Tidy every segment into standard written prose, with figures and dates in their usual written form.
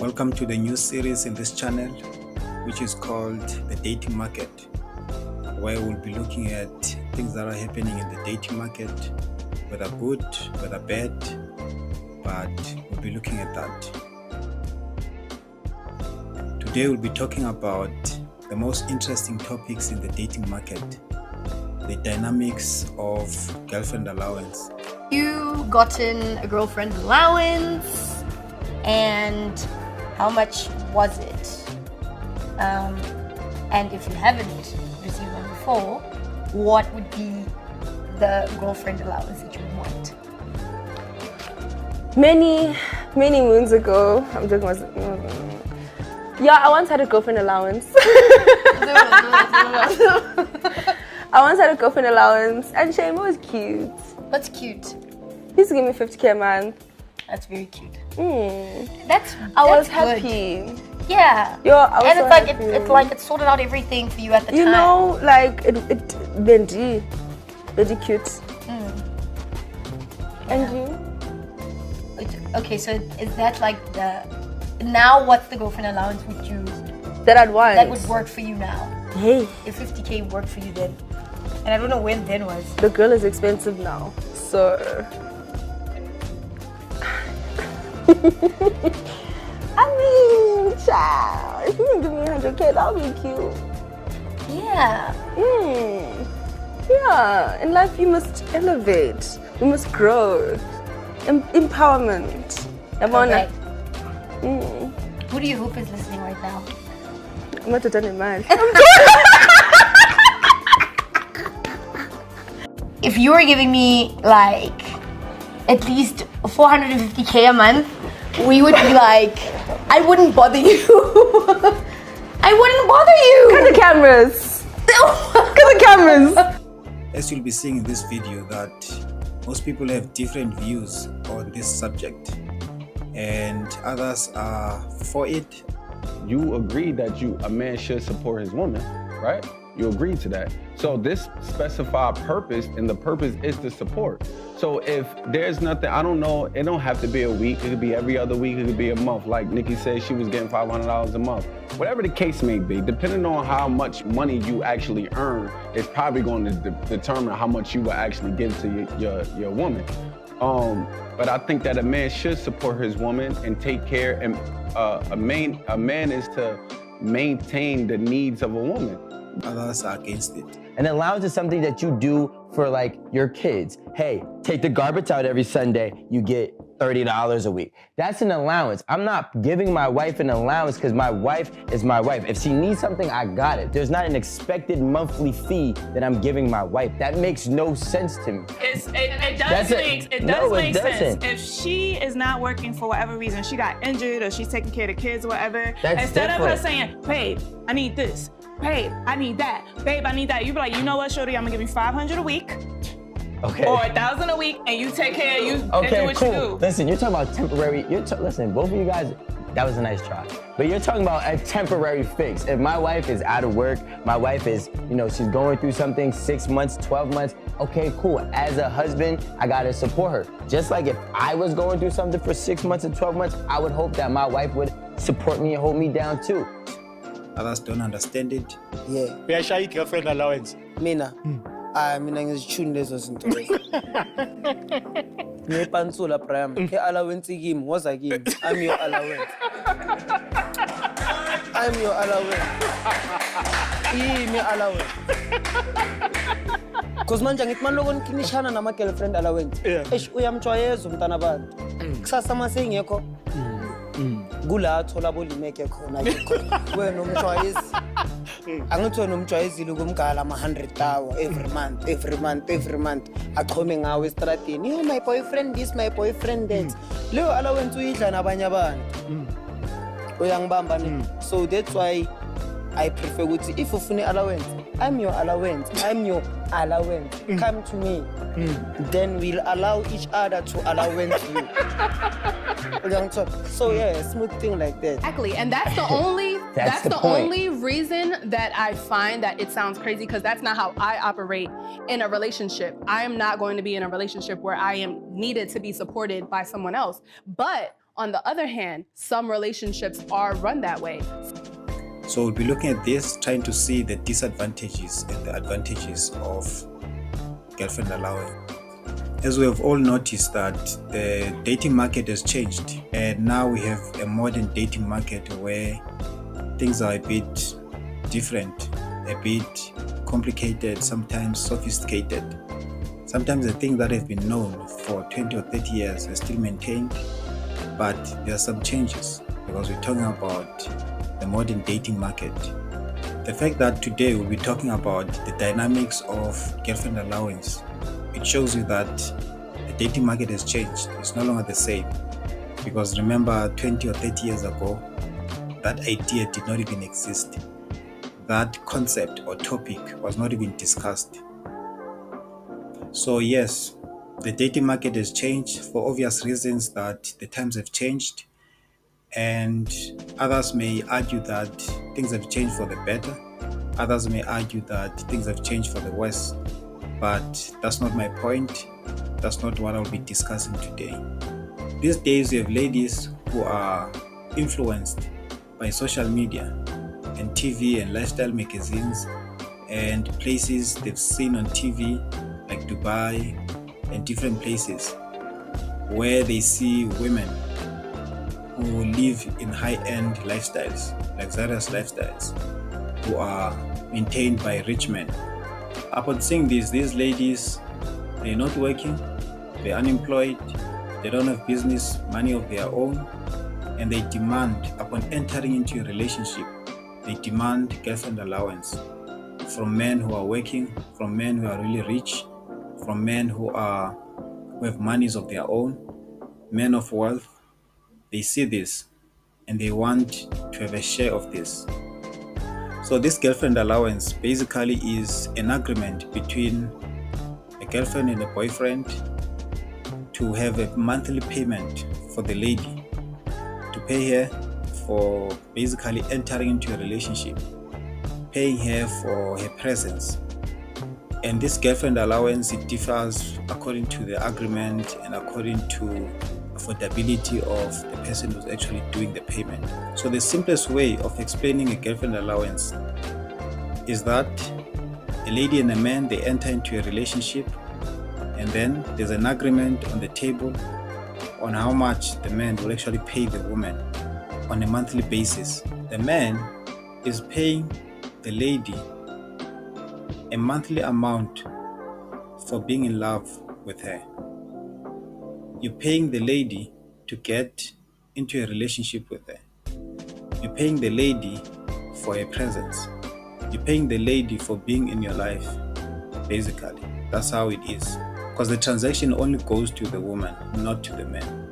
Welcome to the new series in this channel, which is called The Dating Market, where we'll be looking at things that are happening in the dating market, whether good, whether bad, but we'll be looking at that. Today we'll be talking about the most interesting topics in the dating market, the dynamics of girlfriend allowance. You gotten a girlfriend allowance, and how much was it? And if you haven't received one before, what would be the girlfriend allowance that you would want? Many moons ago, I'm joking. Yeah, I once had a girlfriend allowance. I once had a girlfriend allowance, and Shane was cute. What's cute? He used to give me 50k a month. That's very cute. I was good. happy. Yeah. Yo, I was and so it's like happy. it's like it sorted out everything for you at the time. You know, like it Benji cute. And you? Okay, so is that like now what's the girlfriend allowance would you That I'd want. that would work for you now? Hey, If 50k worked for you then. And I don't know when then was. the girl is expensive now, so. I mean, child, if you can give me 100k, that would be cute. Yeah. Yeah, in life you must elevate, you must grow. Empowerment. Okay. Who do you hope is listening right now? I'm not done in mind. If you were giving me like at least 450k a month, we would be like, I wouldn't bother you. I wouldn't bother you. Cut the cameras. Cut the cameras. As you'll be seeing in this video, that most people have different views on this subject, and others are for it. You agree that a man should support his woman, right? You agree to that. So this specified purpose, and the purpose is to support. So if there's nothing, I don't know, it don't have to be a week, it could be every other week, it could be a month. Like Nikki said, she was getting $500 a month. Whatever the case may be, depending on how much money you actually earn, it's probably going to determine how much you will actually give to your woman. But I think that a man should support his woman and take care, and a man is to maintain the needs of a woman. Others are against it. An allowance is something that you do for like your kids. Hey, take the garbage out every Sunday, you get $30 a week. That's an allowance. I'm not giving my wife an allowance because my wife is my wife. If she needs something, I got it. There's not an expected monthly fee that I'm giving my wife. That makes no sense to me. It does make sense. If she is not working for whatever reason, she got injured or she's taking care of the kids or whatever, instead of her saying, babe, I need this. Babe, I need that. Babe, I need that. You be like, you know what, shorty, I'm gonna give you $500 a week. Okay. Or $1,000 a week, and you take care of you and do what cool. you do. Listen, you're talking about temporary. Listen, both of you guys, that was a nice try. But you're talking about a temporary fix. If my wife is out of work, my wife is, she's going through something, 6 months, 12 months, okay, cool. As a husband, I gotta support her. Just like if I was going through something for 6 months and 12 months, I would hope that my wife would support me and hold me down too. Others don't understand it. Yeah. Uyashaya girlfriend allowance. Mina ngizitshuni lezo zinto lezo. Ngiyepansula Brian. Allowance kimi woza kimi. I'm your allowance. I'm your allowance. Yimi allowance. Cause manje ngithi manje lokho nikinishana nama girlfriend allowance. Uyamjwayeza umntana abantu. Kusasa mase ngekho. Kula thola bolimeke khona wena umjwayezi angithi wena umjwayezile ukumgala ama100,000 every month achome ngawe estradini. You my boyfriend this, my boyfriend that. Leyo allowance uyidla nabanye abantu uyangibamba ni. So that's why I prefer ukuthi if ufuna allowance, I'm your allowance. Come to me. Then we'll allow each other to allowance you. So yeah, smooth thing like that. Exactly, and that's the only only reason that I find that it sounds crazy, because that's not how I operate in a relationship. I am not going to be in a relationship where I am needed to be supported by someone else. But On the other hand, some relationships are run that way. So we'll be looking at this, trying to see the disadvantages and the advantages of girlfriend allowance. As we have all noticed that the dating market has changed, and now we have a modern dating market where things are a bit different, a bit complicated, sometimes sophisticated. Sometimes the things that have been known for 20 or 30 years are still maintained, but there are some changes because we're talking about the modern dating market. The fact that today we'll be talking about the dynamics of girlfriend allowance, it shows you that the dating market has changed. It's no longer the same. Because remember, 20 or 30 years ago, that idea did not even exist. That concept or topic was not even discussed. So yes, the dating market has changed for obvious reasons, that the times have changed, and others may argue that things have changed for the better. Others may argue that things have changed for the worse. But that's not my point. That's not what I'll be discussing today. These days you have ladies who are influenced by social media and TV and lifestyle magazines and places they've seen on TV like Dubai and different places where they see women who live in high-end lifestyles, luxurious lifestyles, who are maintained by rich men. Upon seeing this, these ladies, they're not working, they're unemployed, they don't have business, money of their own, and they demand, upon entering into a relationship, they demand girlfriend allowance from men who are working, from men who are really rich, from men who have monies of their own, men of wealth. They see this and they want to have a share of this. So this girlfriend allowance basically is an agreement between a girlfriend and a boyfriend to have a monthly payment for the lady, to pay her for basically entering into a relationship, paying her for her presence. And this girlfriend allowance, it differs according to the agreement and according to affordability of the person who's actually doing the payment. So the simplest way of explaining a girlfriend allowance is that a lady and a man, they enter into a relationship, and then there's an agreement on the table on how much the man will actually pay the woman on a monthly basis. The man is paying the lady a monthly amount for being in love with her. You're paying the lady to get into a relationship with her. You're paying the lady for her presence. You're paying the lady for being in your life, basically. That's how it is. Because the transaction only goes to the woman, not to the man.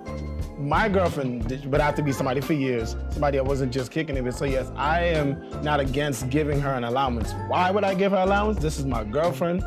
My girlfriend would have to be somebody for years, somebody that wasn't just kicking it. So yes, I am not against giving her an allowance. Why would I give her allowance? This is my girlfriend.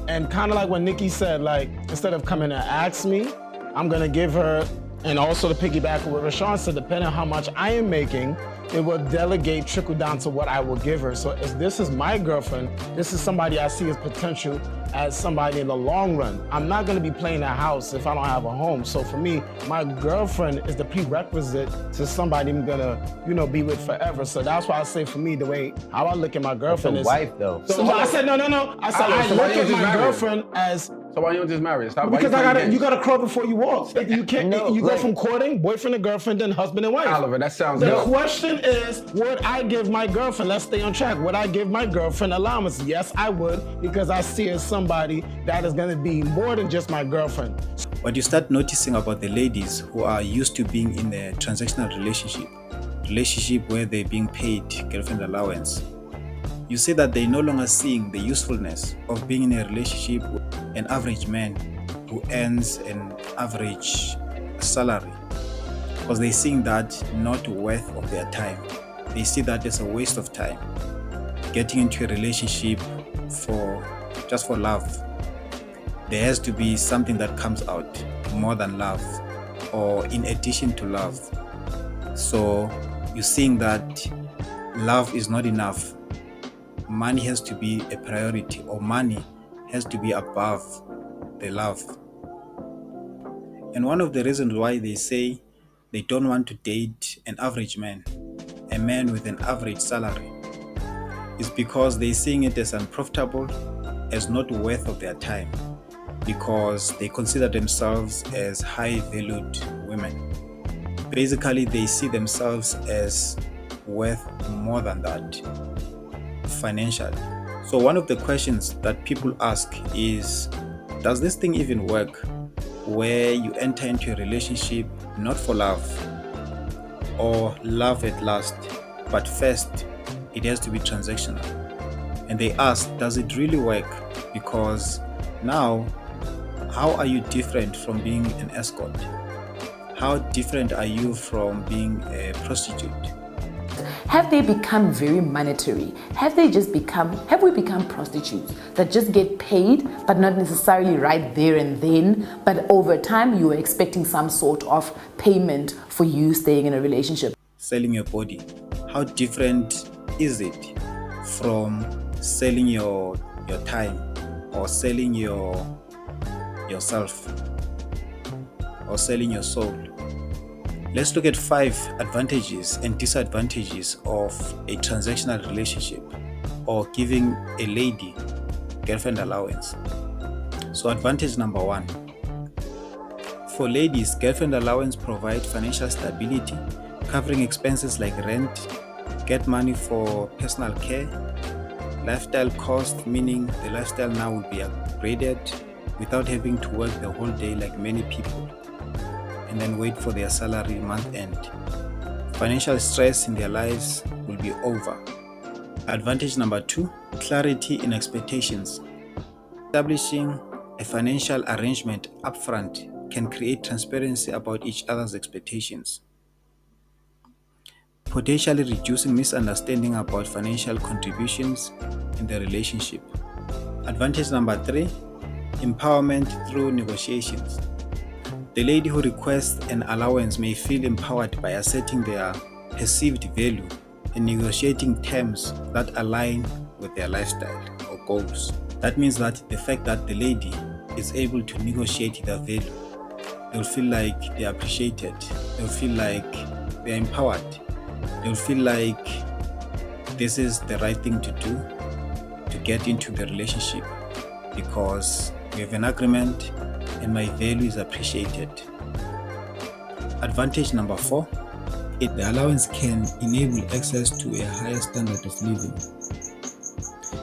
And kind of like what Nikki said, like, instead of coming and ask me, I'm gonna give her, and also to piggyback on what Rashawn said, depending on how much I am making, it will delegate, trickle down to what I will give her. So as this is my girlfriend, this is somebody I see as potential as somebody in the long run. I'm not gonna be playing a house if I don't have a home. So for me, my girlfriend is the prerequisite to somebody I'm gonna, be with forever. So that's why I say for me, the way how I look at my girlfriend is— wife though. So I said, no. I said, I look at my girlfriend as— So why you don't just marry? Stop. Because you gotta crawl before you walk. You can't. You go from courting, boyfriend and girlfriend, then husband and wife. Oliver, that sounds. The question is, would I give my girlfriend? Let's stay on track. Would I give my girlfriend allowance? Yes, I would, because I see her as somebody that is gonna be more than just my girlfriend. What you start noticing about the ladies who are used to being in a transactional relationship where they're being paid girlfriend allowance, you see that they're no longer seeing the usefulness of being in a relationship with an average man who earns an average salary, because they're seeing that not worth of their time. They see that as a waste of time, getting into a relationship just for love. There has to be something that comes out more than love, or in addition to love. So you're seeing that love is not enough. Money has to be a priority, or money has to be above the love. And one of the reasons why they say they don't want to date an average man, a man with an average salary, is because they're seeing it as unprofitable, as not worth of their time, because they consider themselves as high-valued women. Basically, they see themselves as worth more than that financially. So one of the questions that people ask is, does this thing even work, where you enter into a relationship not for love or love at last, but first it has to be transactional? And they ask, does it really work? Because now, how are you different from being an escort? How different are you from being a prostitute? Have they become very monetary? Have we become prostitutes that just get paid, but not necessarily right there and then, but over time you are expecting some sort of payment for you staying in a relationship? Selling your body. How different is it from selling your time, or selling yourself, or selling your soul? Let's look at 5 advantages and disadvantages of a transactional relationship, or giving a lady girlfriend allowance. So advantage number 1. For ladies, girlfriend allowance provide financial stability, covering expenses like rent, get money for personal care, lifestyle cost, meaning the lifestyle now will be upgraded without having to work the whole day like many people, and then wait for their salary month end. Financial stress in their lives will be over. Advantage number 2, clarity in expectations. Establishing a financial arrangement upfront can create transparency about each other's expectations, potentially reducing misunderstanding about financial contributions in the relationship. Advantage number 3, empowerment through negotiations. The lady who requests an allowance may feel empowered by asserting their perceived value and negotiating terms that align with their lifestyle or goals. That means that the fact that the lady is able to negotiate their value, they'll feel like they're appreciated, they'll feel like they're empowered, they'll feel like this is the right thing to do to get into the relationship, because we have an agreement and my value is appreciated. Advantage number 4, the allowance can enable access to a higher standard of living,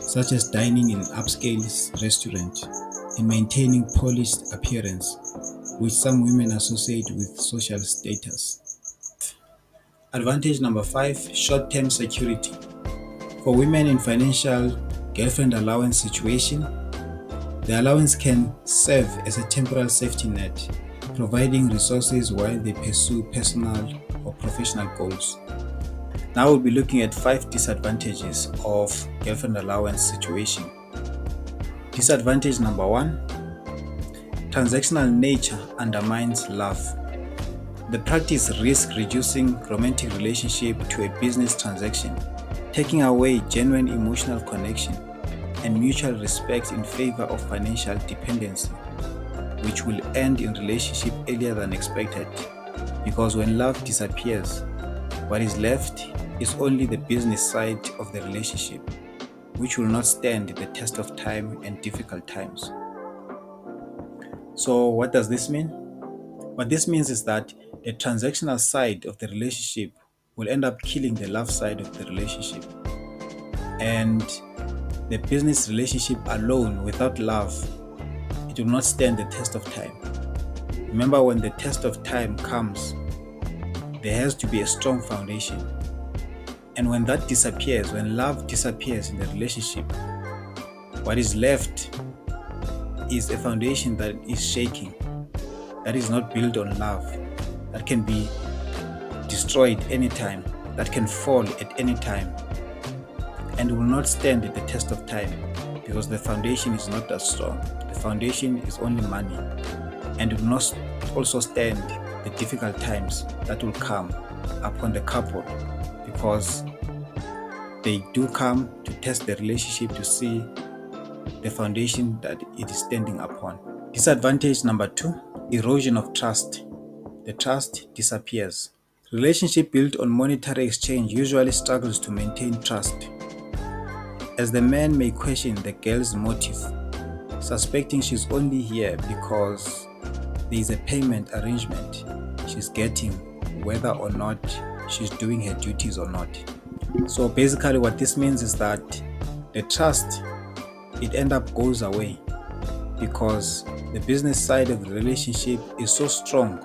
such as dining in an upscale restaurant and maintaining polished appearance, which some women associate with social status. Advantage number 5, short-term security. For women in financial girlfriend allowance situation, the allowance can serve as a temporary safety net, providing resources while they pursue personal or professional goals. Now we'll be looking at 5 disadvantages of girlfriend allowance situation. Disadvantage number 1, transactional nature undermines love. The practice risks reducing romantic relationship to a business transaction, taking away genuine emotional connection and mutual respect in favor of financial dependency, which will end in relationship earlier than expected, because when love disappears, what is left is only the business side of the relationship, which will not stand the test of time and difficult times. So what does this mean? What this means is that the transactional side of the relationship will end up killing the love side of the relationship, and the business relationship alone without love, it will not stand the test of time. Remember, when the test of time comes, there has to be a strong foundation. And when that disappears, when love disappears in the relationship, what is left is a foundation that is shaking, that is not built on love, that can be destroyed anytime, that can fall at any time, and will not stand the test of time, because the foundation is not that strong. The foundation is only money, and will not also stand the difficult times that will come upon the couple, because they do come to test the relationship to see the foundation that it is standing upon. Disadvantage number 2, erosion of trust. the trust disappears. Relationship built on monetary exchange usually struggles to maintain trust, as the man may question the girl's motive, suspecting she's only here because there is a payment arrangement she's getting, whether or not she's doing her duties or not. So basically what this means is that the trust, it end up goes away because the business side of the relationship is so strong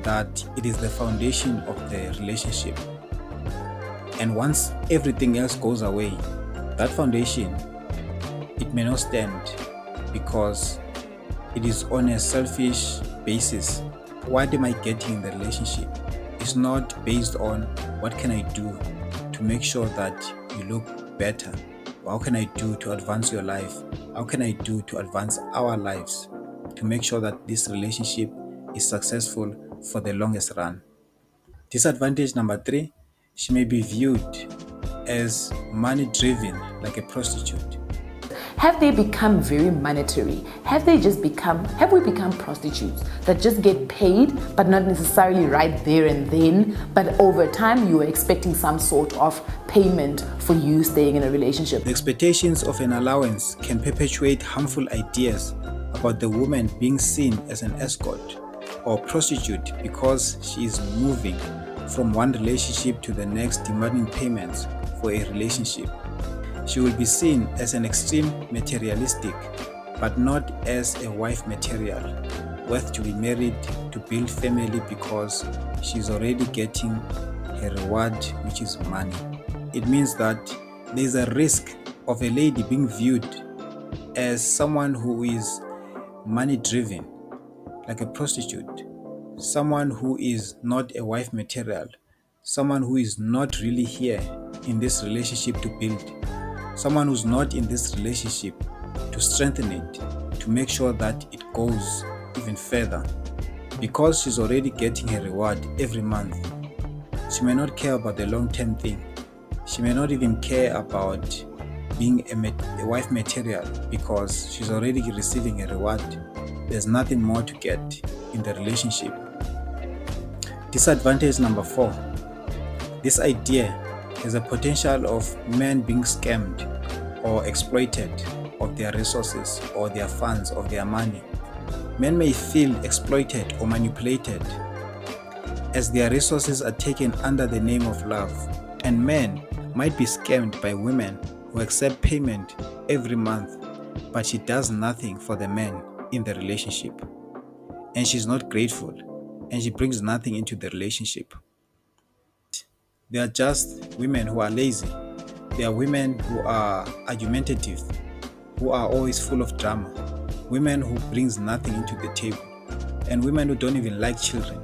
that it is the foundation of the relationship. And once everything else goes away, that foundation, it may not stand because it is on a selfish basis. What am I getting in the relationship? It's not based on what can I do to make sure that you look better. How can I do to advance your life? How can I do to advance our lives to make sure that this relationship is successful for the longest run? Disadvantage number 3, she may be viewed as money-driven, like a prostitute. Have they become very monetary? Have we become prostitutes that just get paid, but not necessarily right there and then, but over time you are expecting some sort of payment for you staying in a relationship? The expectations of an allowance can perpetuate harmful ideas about the woman being seen as an escort or prostitute because she is moving from one relationship to the next demanding payments for a relationship. She will be seen as an extreme materialistic, but not as a wife material, worth to be married to build family because she's already getting her reward, which is money. It means that there's a risk of a lady being viewed as someone who is money driven, like a prostitute, someone who is not a wife material, someone who is not really here in this relationship to build, someone who's not in this relationship to strengthen it, to make sure that it goes even further. Because she's already getting her reward every month, she may not care about the long-term thing. She may not even care about being a wife material because she's already receiving a reward. There's nothing more to get in the relationship. Disadvantage number 4. This idea has a potential of men being scammed or exploited of their resources or their funds, of their money. Men may feel exploited or manipulated as their resources are taken under the name of love, and men might be scammed by women who accept payment every month, but she does nothing for the men in the relationship, and she's not grateful, and she brings nothing into the relationship. They are just women who are lazy. They are women who are argumentative, who are always full of drama, women who brings nothing into the table, and women who don't even like children.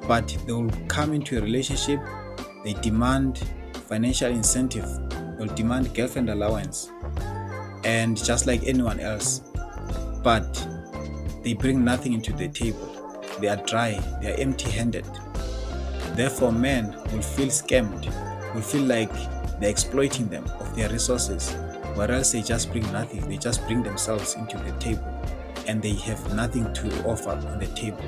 But they will come into a relationship, they demand financial incentive, they'll demand girlfriend allowance, and just like anyone else, but they bring nothing into the table. They are dry, they are empty-handed. Therefore, men will feel scammed, will feel like they're exploiting them of their resources, whereas they just bring nothing. They just bring themselves into the table and they have nothing to offer on the table.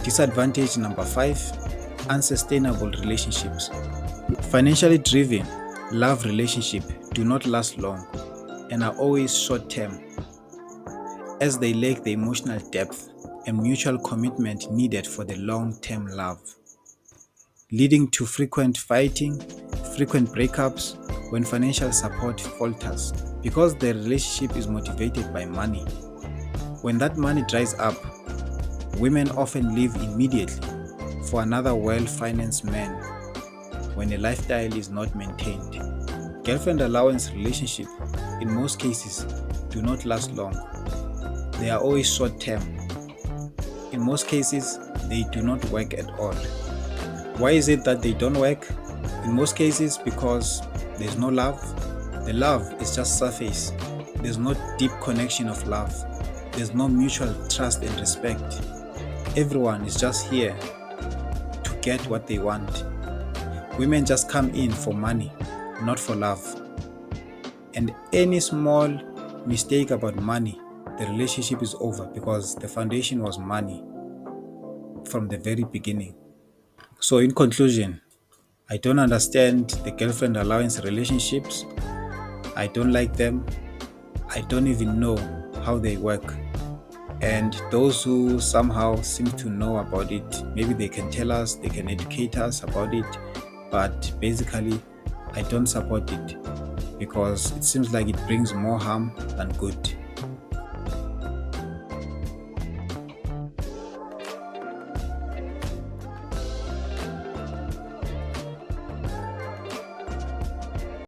Disadvantage number 5, unsustainable relationships. Financially driven love relationships do not last long and are always short-term, as they lack the emotional depth and mutual commitment needed for the long-term love, leading to frequent fighting, frequent breakups when financial support falters because the relationship is motivated by money. When that money dries up, women often leave immediately for another well-financed man when a lifestyle is not maintained. Girlfriend allowance relationships in most cases do not last long. They are always short-term. In most cases, they do not work at all. Why is it that they don't work? In most cases, because there's no love. The love is just surface. There's no deep connection of love. There's no mutual trust and respect. Everyone is just here to get what they want. Women just come in for money, not for love. And any small mistake about money, the relationship is over because the foundation was money. from the very beginning. So in conclusion, I don't understand the girlfriend allowance relationships. I don't like them. I don't even know how they work. And those who somehow seem to know about it, maybe they can tell us, they can educate us about it. But basically, I don't support it because it seems like it brings more harm than good.